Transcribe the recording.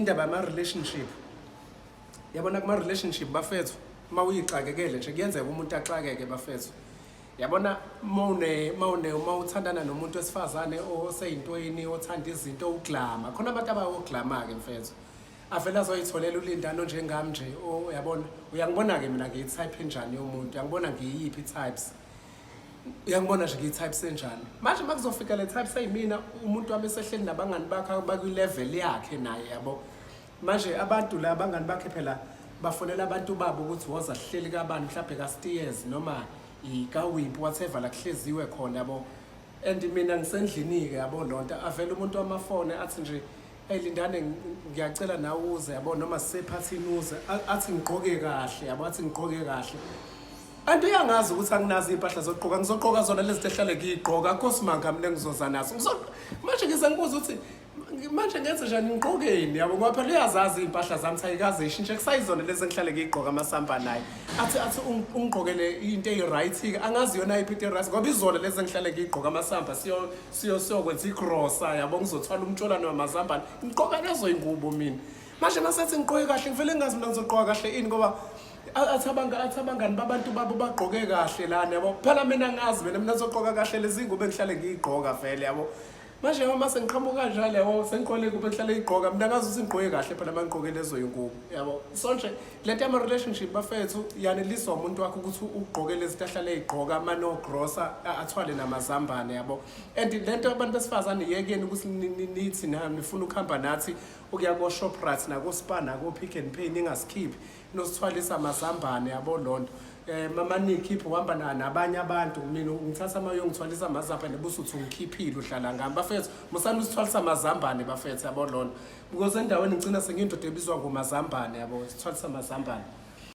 Indaba ama-relationship yabona kuma-relationship bafethu uma uyixakekele nje kuyenzeka umuntu axakeke bafethu yabona uma uthandana nomuntu wesifazane oseyintweni othanda izinto uglama khona abantu abawoglama-ke mfethu avele azoyitholela ulindano njengami nje yabona uyangibona-ke mina ngiyi-type enjani yomuntu uyangibona ngiyiphi i-types uyangibona nje ngiyi-types enjani manje uma kuzofika le types eyimina umuntu wami esehleli nabangani bakhe bakwi-level yakhe naye yabo manje abantu la abangani bakhe phela bafonela abantu babo ukuthi woza sihleli kabani mhlawumbe ka-Steers noma ikawimpi whatever la kuhleziwe khona yabo and mina ngisendlini-ke yabo lonto avele umuntu wamafone athi nje hey Lindani ngiyacela nawe uze yabo noma sisephathini uze athi ngigqoke kahle yabo athi ngigqoke kahle anti uyangazi ukuthi anginazi impahla zokugqoka ngizogqoka zona lezi tehlale ngiyigqoka kosimanga mina ngizoza naso manje ngize ngibuza ukuthi manje ngenze njani ngigqokeni yabo ngoba phela uyazazi impahla zami sayikaze ishintshe kusayizona lezi engihlale ngiyigqoka amasamba naye athi ungigqokele into eyi-right angazi yona ayiphi into eyi-right ngoba izona lezi engihlale ngiyigqoka amasamba siyokwenza igrosa yabo ngizothwala umtshwalano wamazambane ngigqoka lezo yingubo mina manje masethi ngigqoke kahle ngivele ngazi mina ngizogqoka kahle ini ngoba athi abangani babantu babo bagqoke kahle lana yabo phela mina ngazi mina ngizogqoka kahle lezi ngubo engihlale ngiyigqoka vele yabo manje uma sengiqhamuka kanjalo yabo sengiqole kube kuhlale igqoka mina ngazi ukuthi ngigqoke kahle phela mangigqoke lezo yingubo yabo so nje lento yama relationship bafethu yaneliswa umuntu wakho ukuthi ugqoke lezi tahlale igqoka ama no grocer athwale namazambane yabo and lento abantu besifazane yekeni ukuthi nithi nami nifuna ukuhamba nathi ukuya ko Shoprite na ko Spar na ko Pick n Pay ningaskiphi nosithwalisa amazambane yabo lonto mama nikhiphe uhamba nabanye abantu mina ngithatha amayo ngithwalisa amazambane busuthi ungikhiphile uhlala ngami bafethu musana usithwalisa amazambane bafethu yabo lona because endaweni ngicina sengiyindoda ebizwa ngomazambane yabo sithwalisa amazambane